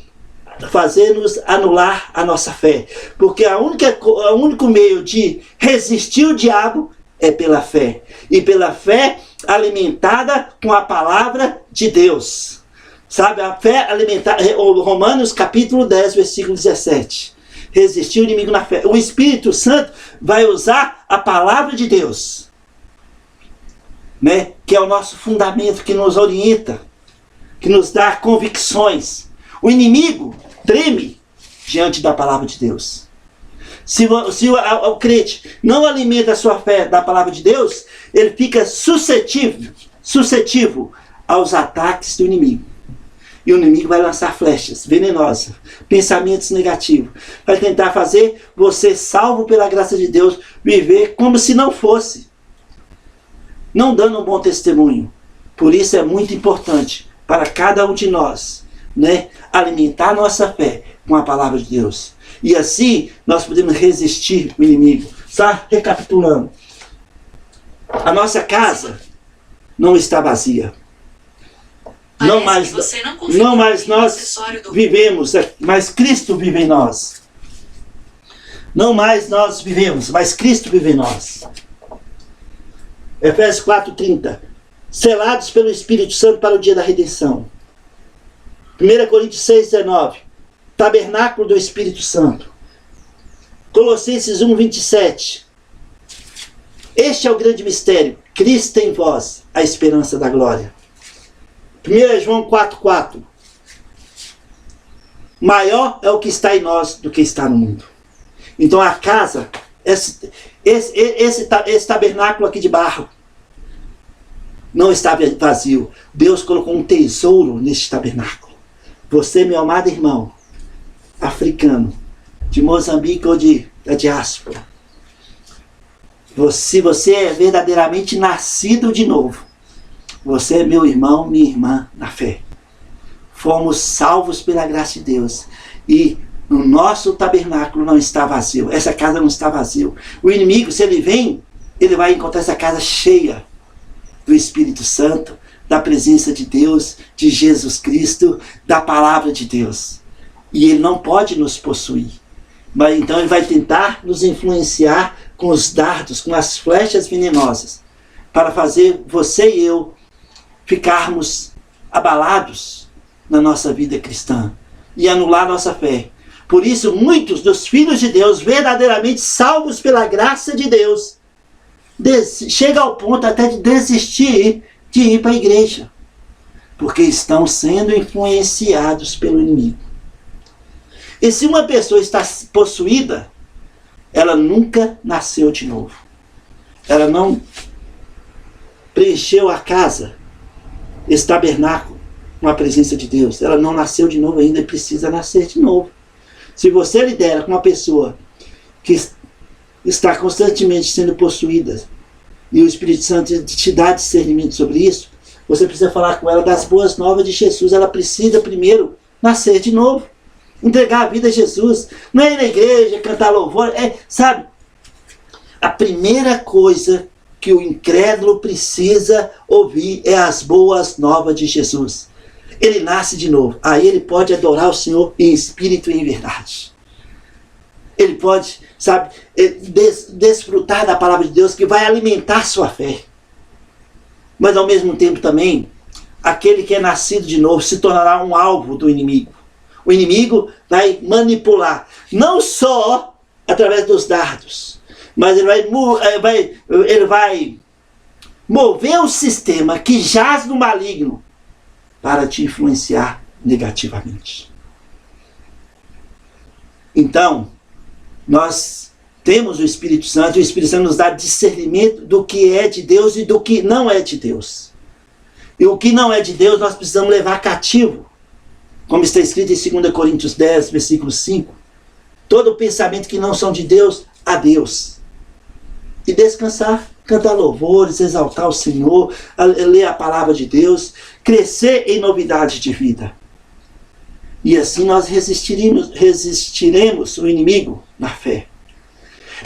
Speaker 1: fazer-nos anular a nossa fé. Porque o único meio de resistir o diabo é pela fé. E pela fé alimentada com a palavra de Deus. A fé alimentada, Romanos capítulo 10, versículo 17. Resistir o inimigo na fé. O Espírito Santo vai usar a palavra de Deus, que é o nosso fundamento, que nos orienta, que nos dá convicções. O inimigo treme diante da palavra de Deus. Se o crente não alimenta a sua fé da palavra de Deus, ele fica suscetível aos ataques do inimigo. E o inimigo vai lançar flechas venenosas, pensamentos negativos. Vai tentar fazer você, salvo pela graça de Deus, viver como se não fosse. Não dando um bom testemunho. Por isso é muito importante para cada um de nós, alimentar nossa fé com a palavra de Deus. E assim nós podemos resistir o inimigo. Recapitulando. A nossa casa não está vazia. Não mais nós vivemos, mas Cristo vive em nós. Não mais nós vivemos, mas Cristo vive em nós. Efésios 4:30. Selados pelo Espírito Santo para o dia da redenção. 1 Coríntios 6:19. Tabernáculo do Espírito Santo. Colossenses 1:27. Este é o grande mistério. Cristo em vós, a esperança da glória. 1 João 4:4. Maior é o que está em nós do que está no mundo. Então a casa, esse tabernáculo aqui de barro, não está vazio. Deus colocou um tesouro neste tabernáculo. Você, meu amado irmão, africano, de Moçambique ou da diáspora, se você é verdadeiramente nascido de novo, você é meu irmão, minha irmã na fé. Fomos salvos pela graça de Deus. E no nosso tabernáculo não está vazio. Essa casa não está vazia. O inimigo, se ele vem, ele vai encontrar essa casa cheia do Espírito Santo, da presença de Deus, de Jesus Cristo, da palavra de Deus. E ele não pode nos possuir. Mas então ele vai tentar nos influenciar com os dardos, com as flechas venenosas, para fazer você e eu ficarmos abalados na nossa vida cristã e anular nossa fé. Por isso, muitos dos filhos de Deus, verdadeiramente salvos pela graça de Deus, chegam ao ponto até de desistir de ir para a igreja, porque estão sendo influenciados pelo inimigo. E se uma pessoa está possuída, ela nunca nasceu de novo. Ela não preencheu a casa, esse tabernáculo, com a presença de Deus. Ela não nasceu de novo ainda e precisa nascer de novo. Se você lidera com uma pessoa que está constantemente sendo possuída e o Espírito Santo te dá discernimento sobre isso, você precisa falar com ela das boas novas de Jesus. Ela precisa primeiro nascer de novo. Entregar a vida a Jesus. Não é ir na igreja, cantar louvor. Sabe? A primeira coisa que o incrédulo precisa ouvir é as boas novas de Jesus. Ele nasce de novo. Aí ele pode adorar o Senhor em espírito e em verdade. Ele pode, sabe, desfrutar da palavra de Deus, que vai alimentar sua fé. Mas ao mesmo tempo também, aquele que é nascido de novo se tornará um alvo do inimigo. O inimigo vai manipular, não só através dos dardos, mas ele vai mover o sistema que jaz no maligno para te influenciar negativamente. Então, nós temos o Espírito Santo, e o Espírito Santo nos dá discernimento do que é de Deus e do que não é de Deus. E o que não é de Deus nós precisamos levar cativo. Como está escrito em 2 Coríntios 10, versículo 5. Todo pensamento que não são de Deus, a Deus. E descansar, cantar louvores, exaltar o Senhor, ler a palavra de Deus, crescer em novidade de vida. E assim nós resistiremos o inimigo na fé.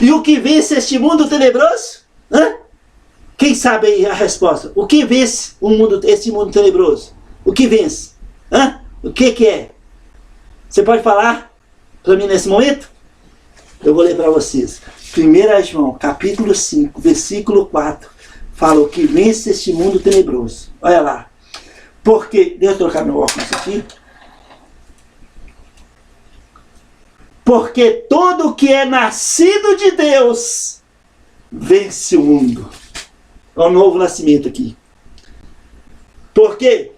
Speaker 1: E o que vence este mundo tenebroso? Quem sabe aí a resposta? O que vence este mundo tenebroso? O que vence? O que é? Você pode falar para mim nesse momento? Eu vou ler para vocês. 1 João, capítulo 5, versículo 4. Fala o que vence este mundo tenebroso. Olha lá. Porque, deixa eu trocar meu óculos aqui. Porque todo que é nascido de Deus vence o mundo. Olha o novo nascimento aqui. Porque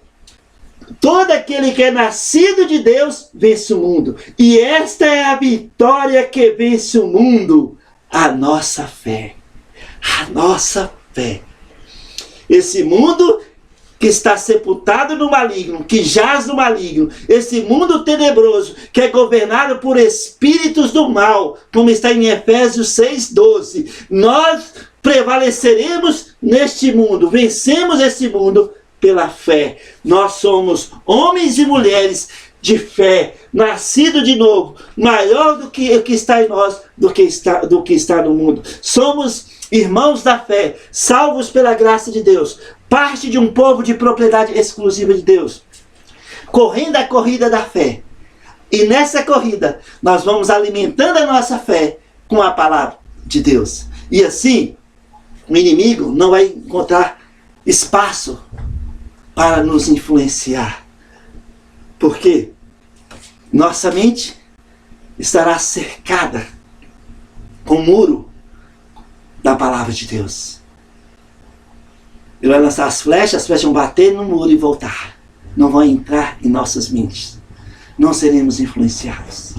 Speaker 1: todo aquele que é nascido de Deus vence o mundo. E esta é a vitória que vence o mundo. A nossa fé. A nossa fé. Esse mundo que está sepultado no maligno, que jaz no maligno, esse mundo tenebroso, que é governado por espíritos do mal, como está em Efésios 6:12. Nós prevaleceremos neste mundo, vencemos esse mundo pela fé. Nós somos homens e mulheres de fé, nascido de novo, maior do que o que está em nós, do que está no mundo. Somos irmãos da fé, salvos pela graça de Deus, parte de um povo de propriedade exclusiva de Deus, correndo a corrida da fé. E nessa corrida, nós vamos alimentando a nossa fé com a palavra de Deus. E assim, o inimigo não vai encontrar espaço para nos influenciar. Porque nossa mente estará cercada com o muro da palavra de Deus. Ele vai lançar as flechas vão bater no muro e voltar. Não vão entrar em nossas mentes. Não seremos influenciados.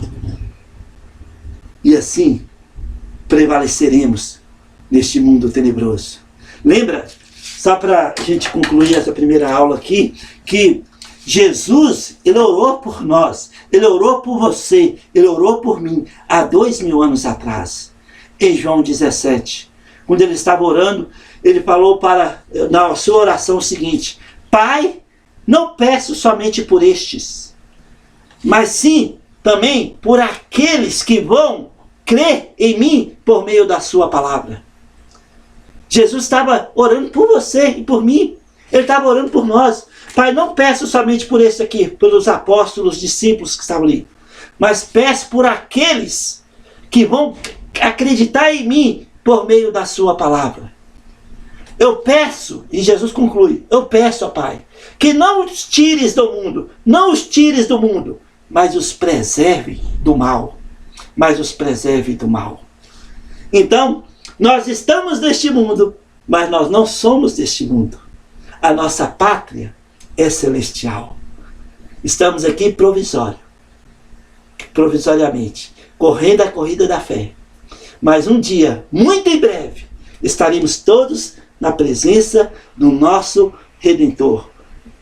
Speaker 1: E assim, prevaleceremos neste mundo tenebroso. Lembra, só para a gente concluir essa primeira aula aqui, que Jesus, ele orou por nós, ele orou por você, ele orou por mim há 2000 anos atrás. Em João 17, quando ele estava orando, ele falou na sua oração o seguinte: Pai, não peço somente por estes, mas sim também por aqueles que vão crer em mim por meio da sua palavra. Jesus estava orando por você e por mim. Ele estava orando por nós. Pai, não peço somente por esse aqui, pelos apóstolos, discípulos que estavam ali, mas peço por aqueles que vão acreditar em mim por meio da sua palavra. Eu peço, e Jesus conclui, eu peço, ó Pai, que não os tires do mundo, não os tires do mundo, mas os preserve do mal. Mas os preserve do mal. Então, nós estamos neste mundo, mas nós não somos deste mundo. A nossa pátria é celestial. Estamos aqui provisoriamente, correndo a corrida da fé. Mas um dia, muito em breve, estaremos todos na presença do nosso Redentor,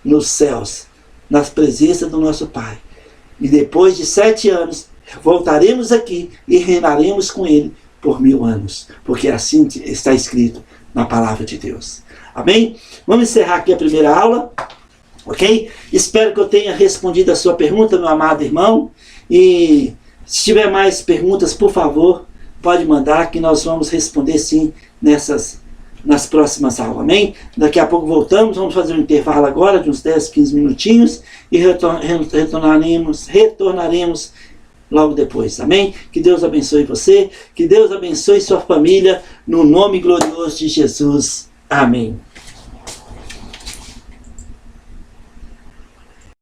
Speaker 1: nos céus, na presença do nosso Pai. E depois de 7 anos, voltaremos aqui e reinaremos com Ele por 1000 anos. Porque assim está escrito na palavra de Deus. Amém? Vamos encerrar aqui a primeira aula. Ok? Espero que eu tenha respondido a sua pergunta, meu amado irmão. E se tiver mais perguntas, por favor, pode mandar que nós vamos responder sim nas próximas aulas. Amém? Daqui a pouco voltamos, vamos fazer um intervalo agora de uns 10, 15 minutinhos e retornaremos logo depois. Amém? Que Deus abençoe você, que Deus abençoe sua família, no nome glorioso de Jesus. Amém.